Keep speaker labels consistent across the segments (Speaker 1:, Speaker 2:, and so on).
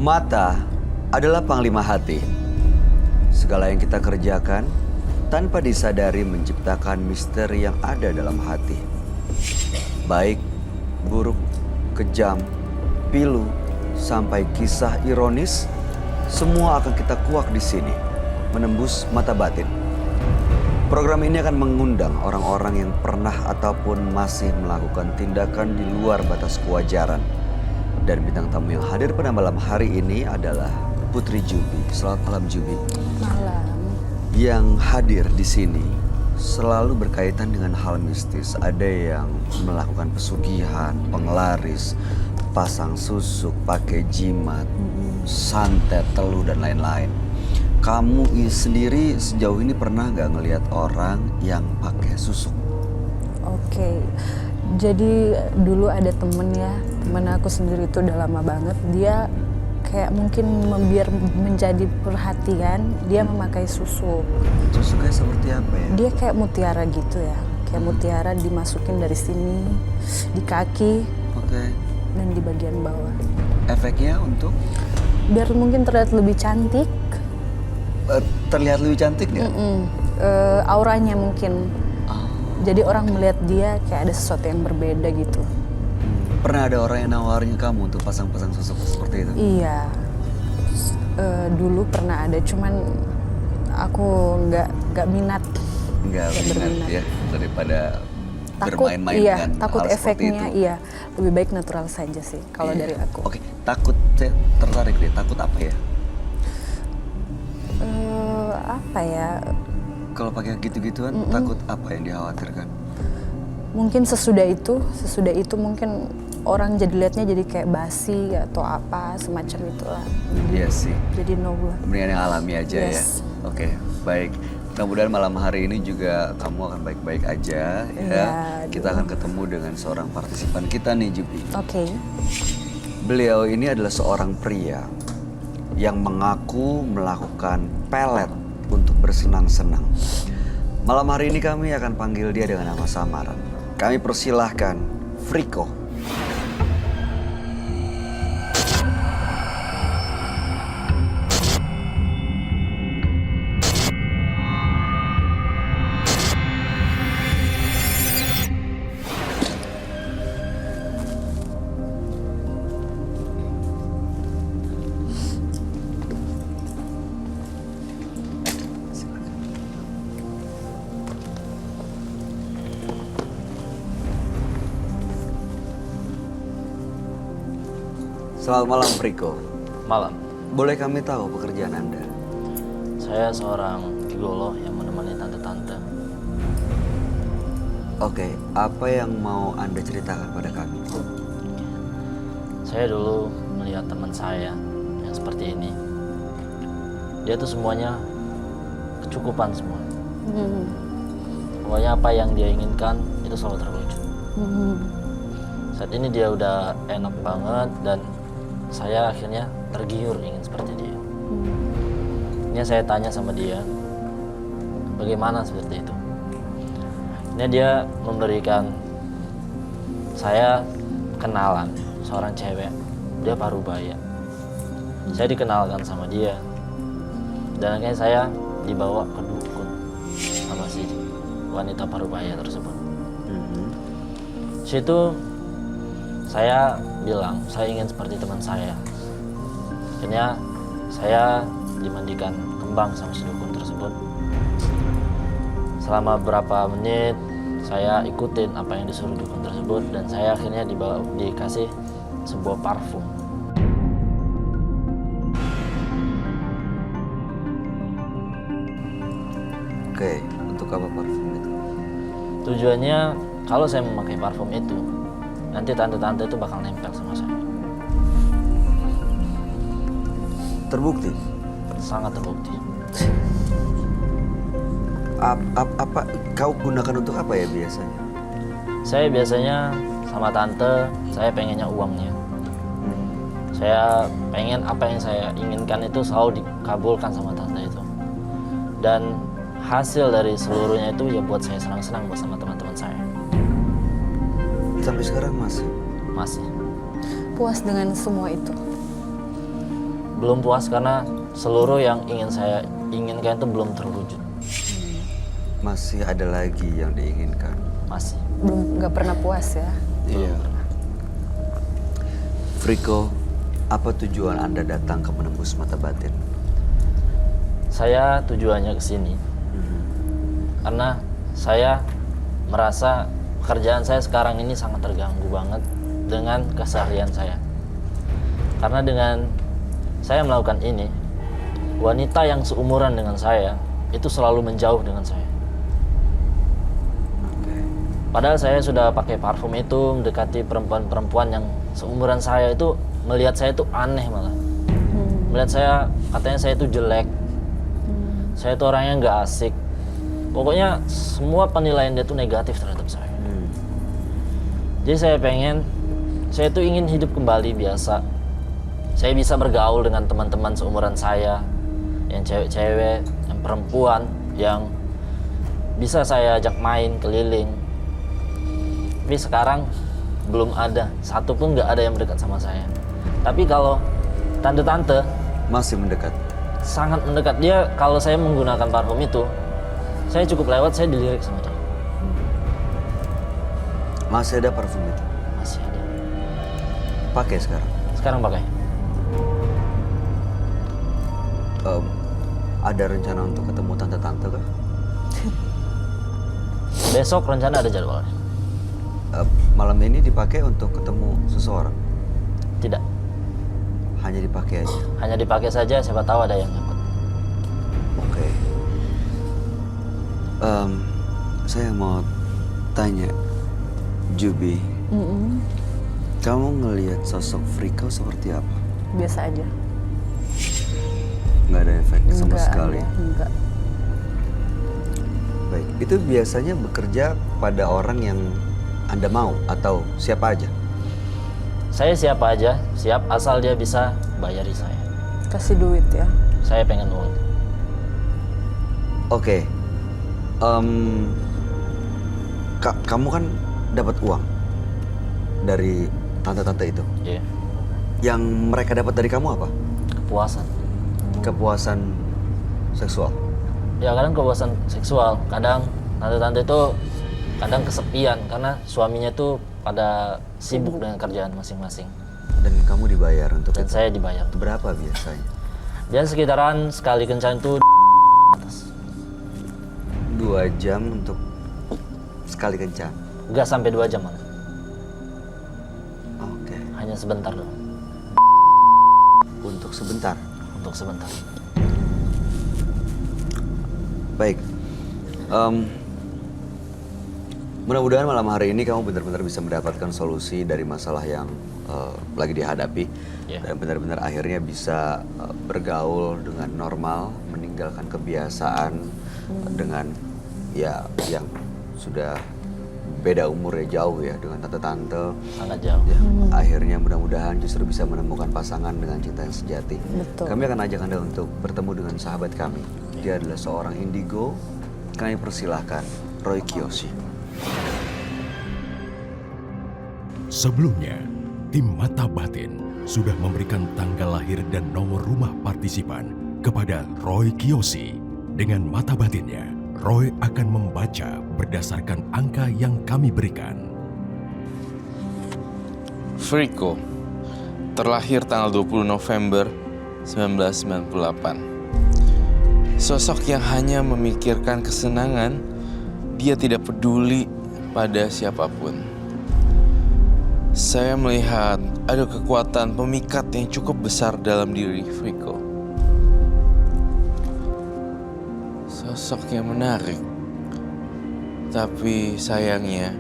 Speaker 1: Mata adalah panglima hati. Segala yang kita kerjakan tanpa disadari menciptakan misteri yang ada dalam hati. Baik, buruk, kejam, pilu, sampai kisah ironis, semua akan kita kuak di sini, menembus mata batin. Program ini akan mengundang orang-orang yang pernah ataupun masih melakukan tindakan di luar batas kewajaran. Dan bintang tamu yang hadir pada malam hari ini adalah Putri Jubi. Selamat malam, Jubi.
Speaker 2: Malam.
Speaker 1: Yang hadir di sini selalu berkaitan dengan hal mistis. Ada yang melakukan pesugihan, penglaris, pasang susuk, pakai jimat, santet, teluh, dan lain-lain. Kamu sendiri sejauh ini pernah nggak ngelihat orang yang pakai susuk?
Speaker 2: Oke. Jadi dulu ada temen aku sendiri itu udah lama banget. Dia kayak mungkin biar menjadi perhatian, dia memakai susuk.
Speaker 1: Susuknya seperti apa ya?
Speaker 2: Dia kayak mutiara gitu ya. Kayak mutiara dimasukin dari sini, di kaki,
Speaker 1: Oke.
Speaker 2: dan di bagian bawah.
Speaker 1: Efeknya untuk?
Speaker 2: Biar mungkin terlihat lebih cantik.
Speaker 1: Terlihat lebih cantik nggak?
Speaker 2: Auranya mungkin.
Speaker 1: Oh.
Speaker 2: Jadi orang melihat dia kayak ada sesuatu yang berbeda gitu.
Speaker 1: Pernah ada orang yang nawarin kamu untuk pasang-pasang susuk seperti itu?
Speaker 2: Iya, dulu pernah ada, cuman aku nggak minat.
Speaker 1: Nggak minat ya, daripada
Speaker 2: Takut,
Speaker 1: bermain-main
Speaker 2: iya,
Speaker 1: dengan
Speaker 2: takut
Speaker 1: hal seperti
Speaker 2: efeknya,
Speaker 1: itu.
Speaker 2: iya. Lebih baik natural saja sih kalau
Speaker 1: Iya.
Speaker 2: dari aku.
Speaker 1: Oke, takut, saya tertarik deh. Takut apa ya?
Speaker 2: Apa ya?
Speaker 1: Kalau pakai gitu-gituan, takut apa yang dikhawatirkan?
Speaker 2: Mungkin sesudah itu mungkin orang jadi lihatnya jadi kayak basi atau apa semacam itulah.
Speaker 1: Iya sih.
Speaker 2: Jadi no lah.
Speaker 1: Mendingan yang alami aja ya.
Speaker 2: Yes.
Speaker 1: Oke, baik. Mudah-mudahan malam hari ini juga kamu akan baik-baik aja ya.
Speaker 2: Iya,
Speaker 1: Kita akan ketemu dengan seorang partisipan kita nih, Jubi.
Speaker 2: Oke.
Speaker 1: Beliau ini adalah seorang pria yang mengaku melakukan pelet untuk bersenang-senang. Malam hari ini kami akan panggil dia dengan nama samaran. Kami persilahkan Friko. Selamat malam, Friko.
Speaker 3: Malam,
Speaker 1: Boleh kami tahu pekerjaan Anda?
Speaker 3: saya seorang gigolo yang menemani tante-tante.
Speaker 1: Oke, apa yang mau Anda ceritakan pada kami?
Speaker 3: Saya dulu melihat teman saya yang seperti ini. Dia tuh semuanya kecukupan semua. Pokoknya apa yang dia inginkan itu selalu terwujud. Saat ini dia udah enak banget dan saya akhirnya tergiur ingin seperti dia. Ini saya tanya sama dia, bagaimana seperti itu? Ini dia memberikan saya kenalan seorang cewek, dia parubaya. Saya dikenalkan sama dia, dan akhirnya saya dibawa ke dukun sama si wanita parubaya tersebut. Situ saya bilang saya ingin seperti teman saya. Akhirnya saya dimandikan kembang sama si dukun tersebut. Selama berapa menit saya ikutin apa yang disuruh dukun tersebut, dan saya akhirnya dikasih sebuah parfum.
Speaker 1: Oke, untuk apa parfum itu?
Speaker 3: Tujuannya kalau saya memakai parfum itu, nanti tante-tante itu bakal nempel sama saya.
Speaker 1: Terbukti?
Speaker 3: Sangat terbukti.
Speaker 1: Apa kau gunakan untuk apa ya biasanya?
Speaker 3: Saya biasanya sama tante, saya pengennya uangnya. Saya pengen apa yang saya inginkan itu selalu dikabulkan sama tante itu. Dan hasil dari seluruhnya itu ya buat saya senang-senang bersama teman-teman saya.
Speaker 1: Sampai sekarang masih?
Speaker 3: Masih.
Speaker 2: Puas dengan semua itu.
Speaker 3: belum puas karena seluruh yang ingin saya inginkan itu belum terwujud.
Speaker 1: Masih ada lagi yang diinginkan.
Speaker 3: Masih.
Speaker 2: Belum, nggak pernah puas ya.
Speaker 1: Iya. Friko, apa tujuan Anda datang ke Menembus Mata Batin?
Speaker 3: Saya tujuannya ke sini karena saya merasa pekerjaan saya sekarang ini sangat terganggu banget dengan keseharian saya. Karena dengan saya melakukan ini, wanita yang seumuran dengan saya itu selalu menjauh dengan saya. Padahal saya sudah pakai parfum itu, mendekati perempuan-perempuan yang seumuran saya itu melihat saya itu aneh malah. Melihat saya, katanya saya itu jelek. Saya itu orangnya nggak asik. Pokoknya semua penilaian dia itu negatif terhadap saya. Jadi saya itu ingin hidup kembali biasa. Saya bisa bergaul dengan teman-teman seumuran saya, yang cewek-cewek, yang perempuan, yang bisa saya ajak main keliling. Tapi sekarang belum ada, satu pun nggak ada yang mendekat sama saya. Tapi kalau tante-tante
Speaker 1: Masih mendekat.
Speaker 3: sangat mendekat. Dia kalau saya menggunakan parfum itu, saya cukup lewat, saya dilirik sama dia.
Speaker 1: Masih ada parfum itu?
Speaker 3: Masih ada.
Speaker 1: Pakai sekarang?
Speaker 3: Sekarang pakai.
Speaker 1: Ada rencana untuk ketemu tante-tante kah?
Speaker 3: Besok rencana ada jadwalnya.
Speaker 1: Malam ini dipakai untuk ketemu seseorang?
Speaker 3: Tidak.
Speaker 1: Hanya dipakai aja?
Speaker 3: Hanya dipakai saja, siapa tahu ada yang nyangkut.
Speaker 1: Oke. Saya mau tanya, Jubi, kamu ngelihat sosok Friko seperti apa?
Speaker 2: Biasa aja.
Speaker 1: Nggak ada efek sama
Speaker 2: Enggak
Speaker 1: sekali?
Speaker 2: ada, enggak.
Speaker 1: Baik, itu biasanya bekerja pada orang yang Anda mau atau siapa aja?
Speaker 3: Saya siapa aja, siap asal dia bisa bayari saya.
Speaker 2: Kasih duit ya.
Speaker 3: Saya pengen uang.
Speaker 1: Oke. Kamu kan dapat uang dari tante-tante itu.
Speaker 3: Iya.
Speaker 1: Yang mereka dapat dari kamu apa?
Speaker 3: Kepuasan.
Speaker 1: Kepuasan seksual.
Speaker 3: Ya kadang kepuasan seksual, kadang tante-tante itu kadang kesepian karena suaminya tuh pada sibuk dengan kerjaan masing-masing.
Speaker 1: Dan kamu dibayar untuk
Speaker 3: Dan
Speaker 1: itu?
Speaker 3: saya dibayar.
Speaker 1: Berapa biasanya?
Speaker 3: Dia sekitaran sekali kencan itu
Speaker 1: 2 jam untuk sekali kencan?
Speaker 3: nggak sampai 2 jam malah.
Speaker 1: Oke.
Speaker 3: Hanya sebentar doang.
Speaker 1: Untuk sebentar?
Speaker 3: Untuk sebentar.
Speaker 1: Baik. Mudah-mudahan malam hari ini kamu benar-benar bisa mendapatkan solusi dari masalah yang lagi dihadapi.
Speaker 3: Yeah.
Speaker 1: Dan benar-benar akhirnya bisa bergaul dengan normal, meninggalkan kebiasaan dengan ya yang sudah beda umurnya jauh ya dengan tante-tante.
Speaker 3: Sangat jauh.
Speaker 1: Ya, akhirnya mudah-mudahan justru bisa menemukan pasangan dengan cinta yang sejati.
Speaker 2: Betul.
Speaker 1: Kami akan ajak Anda untuk bertemu dengan sahabat kami. Dia adalah seorang indigo. Kami persilahkan Roy Kiyoshi.
Speaker 4: Sebelumnya, tim Mata Batin sudah memberikan tanggal lahir dan nomor rumah partisipan kepada Roy Kiyoshi. Dengan mata batinnya, Roy akan membaca berdasarkan angka yang kami berikan.
Speaker 5: Friko, terlahir tanggal 20 November 1998. Sosok yang hanya memikirkan kesenangan, dia tidak peduli pada siapapun. Saya melihat ada kekuatan pemikat yang cukup besar dalam diri Friko. Sosok yang menarik, tapi sayangnya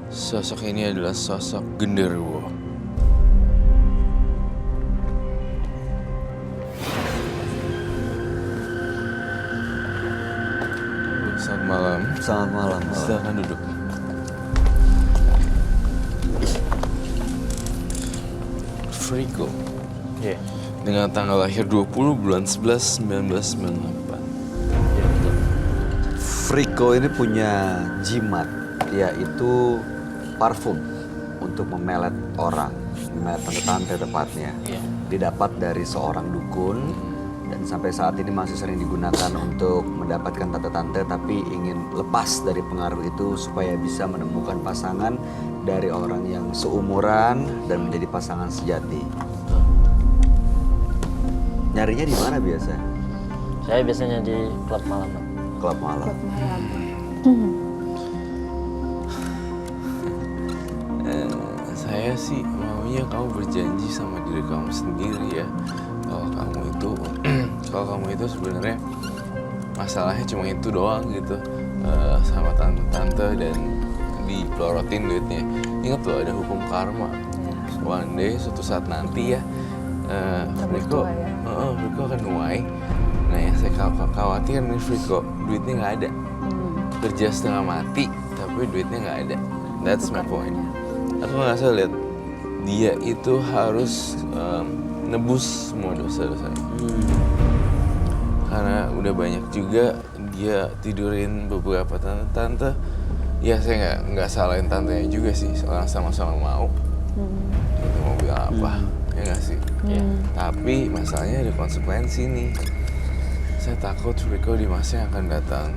Speaker 5: sosok ini adalah sosok genderuwo. Selamat malam.
Speaker 1: Selamat malam.
Speaker 5: Silakan duduk. Friko,
Speaker 3: Iya.
Speaker 5: dengan tanggal lahir 20 bulan 11 1998.
Speaker 3: Iya betul.
Speaker 1: Friko ini punya jimat, yaitu parfum untuk memelet orang, memelet tante-tante tepatnya.
Speaker 3: Iya.
Speaker 1: Didapat dari seorang dukun dan sampai saat ini masih sering digunakan untuk mendapatkan tante-tante, tapi ingin lepas dari pengaruh itu supaya bisa menemukan pasangan dari orang yang seumuran dan menjadi pasangan sejati.
Speaker 3: Betul.
Speaker 1: Nyarinya di mana biasa?
Speaker 3: Saya biasanya di klub malam, Bang.
Speaker 1: Klub malam.
Speaker 2: Klub malam.
Speaker 5: Saya sih maunya kamu berjanji sama diri kamu sendiri ya. Kalau kamu itu sebenarnya masalahnya cuma itu doang gitu, sama tante-tante dan dipelorotin duitnya. Ingat loh ada hukum karma. One day suatu saat nanti ya, Friko,
Speaker 2: tua ya.
Speaker 5: Friko akan nuai. Nah yang saya khawatir nih Friko, duitnya nggak ada. Kerja setengah mati tapi duitnya nggak ada. That's my point. Aku ngerasa lihat dia itu harus nebus semua dosa-dosanya. Karena udah banyak juga dia tidurin beberapa tante-tante. Ya saya nggak salahin tantenya juga sih, soalnya sama-sama mau. Itu mau bilang apa? Ya nggak sih. Tapi masalahnya ada konsekuensi nih. Saya takut Friko di masa yang akan datang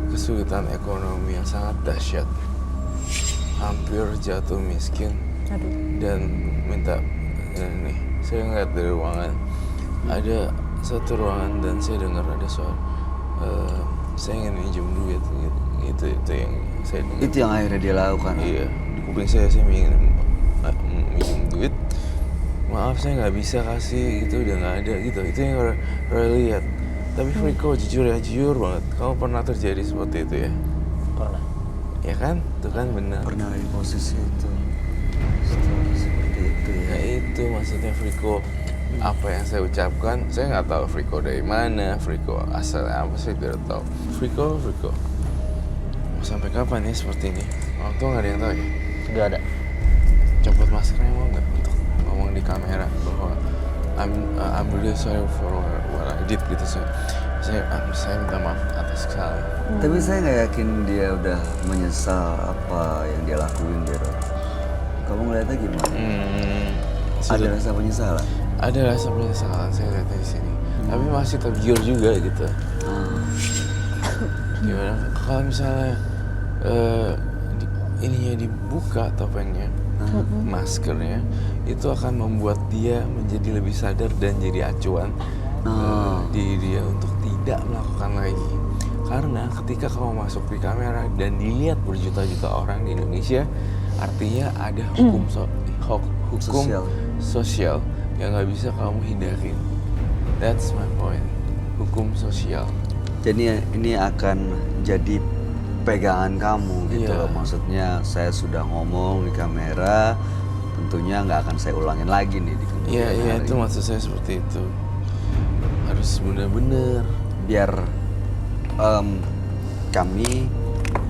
Speaker 5: kesulitan ekonomi yang sangat dahsyat, hampir jatuh miskin.
Speaker 2: Aduh.
Speaker 5: Dan minta nih, saya ngeliat dari ruangan ada satu ruangan dan saya dengar ada suara saya ingin minjem duit gitu. Itu yang saya dengar.
Speaker 1: Itu yang akhirnya dia lakukan.
Speaker 5: Iya, di kuping saya ingin minjem duit. Maaf saya nggak bisa kasih, gitu udah nggak ada gitu. Itu yang Roy lihat. Tapi Friko jujur banget, kamu pernah terjadi seperti itu ya?
Speaker 3: Pernah.
Speaker 5: Ya kan? Itu kan benar.
Speaker 1: Pernah di posisi itu. Seperti itu ya.
Speaker 5: Ya itu maksudnya Friko. Apa yang saya ucapkan, saya nggak tahu Friko dari mana, Friko asalnya apa saya tidak tahu. Friko, mau sampai kapan ya seperti ini? Orang tua nggak ada yang tahu ya?
Speaker 3: Nggak ada.
Speaker 5: Copot maskernya mau nggak untuk ngomong di kamera bahwa I'm really sorry for what I did gitu. Saya minta maaf atas kesalahan.
Speaker 1: Tapi saya nggak yakin dia udah menyesal apa yang dia lakuin, Bero. Kamu ngeliatnya gimana? Ada rasa penyesalan?
Speaker 5: Ada rasa penyesalan saya lihatnya di sini. Tapi masih tergiur juga gitu. Gimana? Kalau misalnya ininya dibuka topengnya, maskernya, itu akan membuat dia menjadi lebih sadar dan jadi acuan diri dia untuk tidak melakukan lagi. Karena ketika kamu masuk di kamera dan dilihat berjuta-juta orang di Indonesia, artinya ada hukum sosial yang nggak bisa kamu hindarin. That's my point. Hukum sosial.
Speaker 1: Jadi ini akan jadi pegangan kamu gitu
Speaker 5: Iya.
Speaker 1: loh. Maksudnya saya sudah ngomong di kamera, tentunya nggak akan saya ulangin lagi nih di kemudian
Speaker 5: Iya
Speaker 1: hari.
Speaker 5: itu maksud saya seperti itu. Harus benar-benar.
Speaker 1: Biar kami,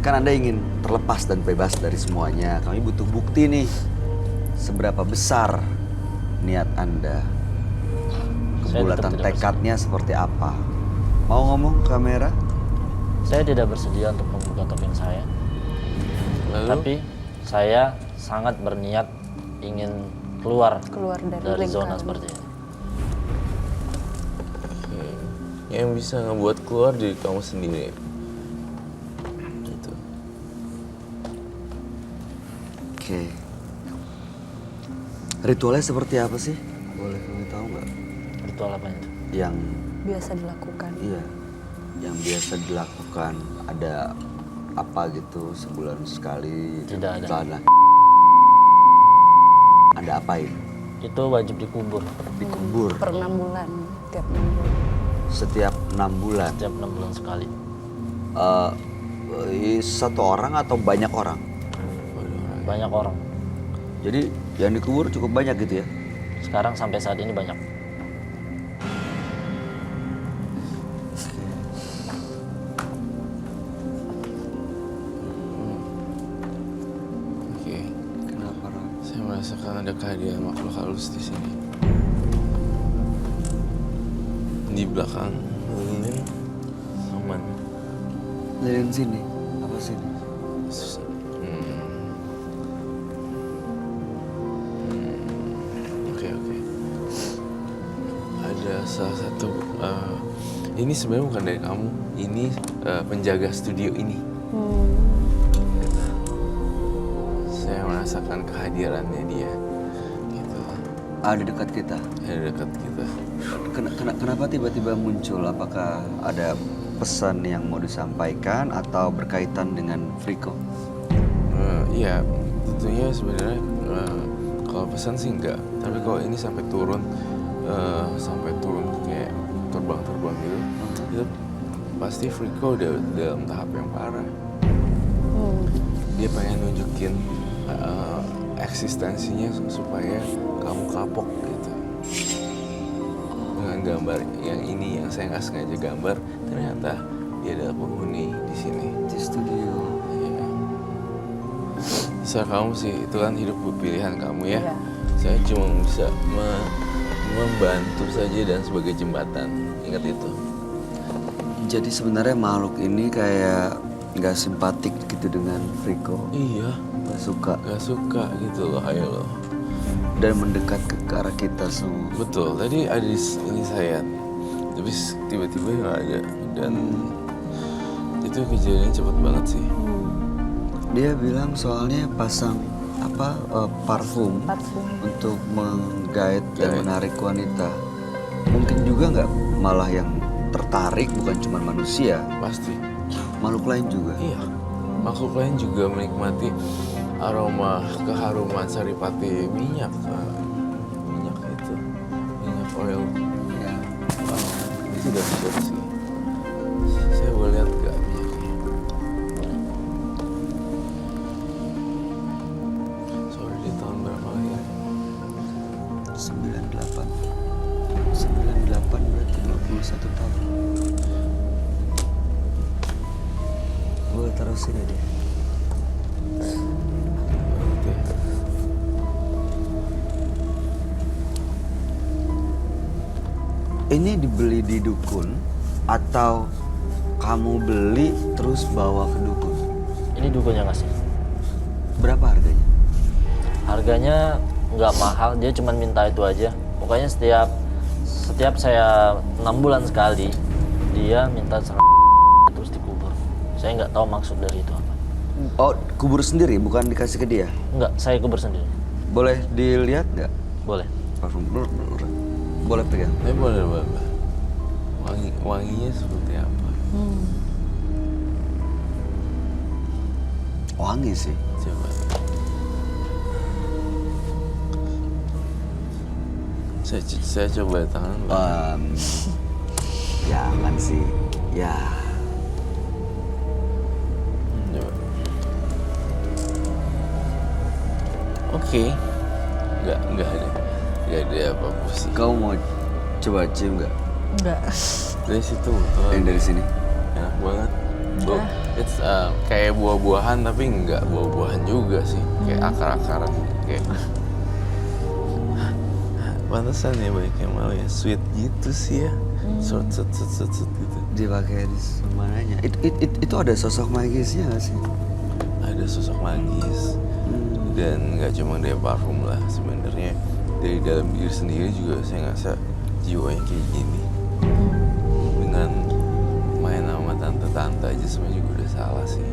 Speaker 1: kan Anda ingin terlepas dan bebas dari semuanya. Kami butuh bukti nih, seberapa besar niat Anda.
Speaker 3: Saya tetap
Speaker 1: Kebulatan
Speaker 3: tidak
Speaker 1: tekadnya seperti apa. Mau ngomong kamera?
Speaker 3: Saya tidak bersedia untuk membuka topeng saya.
Speaker 5: Lalu
Speaker 3: Tapi saya sangat berniat ingin keluar
Speaker 2: dari
Speaker 3: zona
Speaker 2: lingkaran.
Speaker 3: seperti ini.
Speaker 5: yang bisa ngebuat keluar diri kamu sendiri. Gitu.
Speaker 1: Oke. Ritualnya seperti apa sih? Boleh kami tahu nggak?
Speaker 3: Ritual apa itu?
Speaker 1: Yang
Speaker 2: Biasa dilakukan.
Speaker 1: iya, yang biasa dilakukan, ada apa gitu sebulan sekali?
Speaker 3: Tidak ada.
Speaker 1: Misalnya, Anda apain?
Speaker 3: Itu wajib dikubur
Speaker 1: Dikubur
Speaker 2: Per 6 bulan, tiap 6 bulan.
Speaker 1: setiap 6 bulan.
Speaker 3: setiap 6 bulan sekali.
Speaker 1: Satu orang atau banyak orang?
Speaker 3: Banyak orang.
Speaker 1: Jadi yang dikubur cukup banyak gitu ya?
Speaker 3: Sekarang sampai saat ini banyak.
Speaker 5: Oke.
Speaker 1: Kenapa, Ron?
Speaker 5: Saya merasakan ada kehadiran makhluk halus di sini. Di belakang lilin aman.
Speaker 1: Lilin sini? Apa sini?
Speaker 5: Oke. Ada salah satu ini sebenarnya bukan dari kamu, ini penjaga studio ini. Saya merasakan kehadirannya dia, gitu.
Speaker 1: Ada dekat kita.
Speaker 5: Ada dekat kita.
Speaker 1: Kenapa tiba-tiba muncul? Apakah ada pesan yang mau disampaikan atau berkaitan dengan Friko?
Speaker 5: Iya, tentunya sebenarnya kalau pesan sih enggak. Tapi kalau ini sampai turun kayak terbang gitu, itu pasti Friko udah dalam tahap yang parah. Dia pengen nunjukin eksistensinya supaya kamu kapok gitu. Dengan gambar yang ini yang saya nggak sengaja gambar, ternyata dia adalah penghuni di sini.
Speaker 1: Di studio.
Speaker 5: Iya. Serah kamu sih, itu kan hidup pilihan kamu ya.
Speaker 2: Iya.
Speaker 5: Saya cuma bisa membantu saja dan sebagai jembatan. Ingat itu.
Speaker 1: Jadi sebenarnya makhluk ini kayak nggak simpatik gitu dengan Friko.
Speaker 5: Iya,
Speaker 1: Nggak suka.
Speaker 5: gak suka gitu loh, ayo loh.
Speaker 1: Dan mendekat ke arah kita semua.
Speaker 5: Betul, tadi ada di ini saya, tapi tiba-tiba nggak ada. Dan itu kejadiannya cepet banget sih.
Speaker 1: Dia bilang soalnya pasang parfum untuk menggait dan
Speaker 5: Gait.
Speaker 1: menarik wanita. Mungkin juga nggak malah yang tertarik bukan cuma manusia,
Speaker 5: Pasti.
Speaker 1: makhluk lain juga.
Speaker 5: Iya, makhluk lain juga menikmati aroma keharuman saripati minyak. Minyak itu, minyak oil.
Speaker 1: Ya.
Speaker 5: Wow, itu dahsyat sih. Saya boleh lihat gak minyaknya? Sorry, di tahun berapa ya?
Speaker 1: 98 berarti 21 tahun. Boleh taruh sini deh.
Speaker 5: Berarti ya.
Speaker 1: Ini dibeli di dukun atau kamu beli terus bawa ke dukun?
Speaker 3: Ini dukunnya ngasih.
Speaker 1: Berapa harganya?
Speaker 3: Harganya nggak mahal, dia cuma minta itu aja. Pokoknya setiap saya 6 bulan sekali, dia minta terus dikubur. Saya nggak tahu maksud dari itu apa.
Speaker 1: Oh, kubur sendiri bukan dikasih ke dia?
Speaker 3: Nggak, saya kubur sendiri.
Speaker 1: Boleh dilihat nggak?
Speaker 3: Boleh.
Speaker 1: Parfum. Boleh pegang.
Speaker 5: Boleh. Wanginya seperti apa?
Speaker 1: Wangi sih.
Speaker 5: Coba. Saya coba tangan.
Speaker 1: Jangan sih. Ya.
Speaker 5: Coba. Oke. Enggak ada apa-apa sih.
Speaker 1: Kau mau coba cium nggak?
Speaker 2: Enggak.
Speaker 5: Dari situ betul.
Speaker 1: Yang dari sini.
Speaker 5: Enak banget. It's kayak buah-buahan tapi enggak buah-buahan juga sih. Kayak akar-akaran kayak. Pantesan ya banyak yang mau ya, sweet gitu sih ya. Sut gitu.
Speaker 1: Dipakai di mananya. Itu ada sosok magisnya nggak sih?
Speaker 5: Ada sosok magis. Dan nggak cuma dari parfum lah, sebenarnya dari dalam diri sendiri juga saya ngerasa jiwanya kayak gini. Dengan main sama tante-tante aja sebenarnya juga udah salah sih.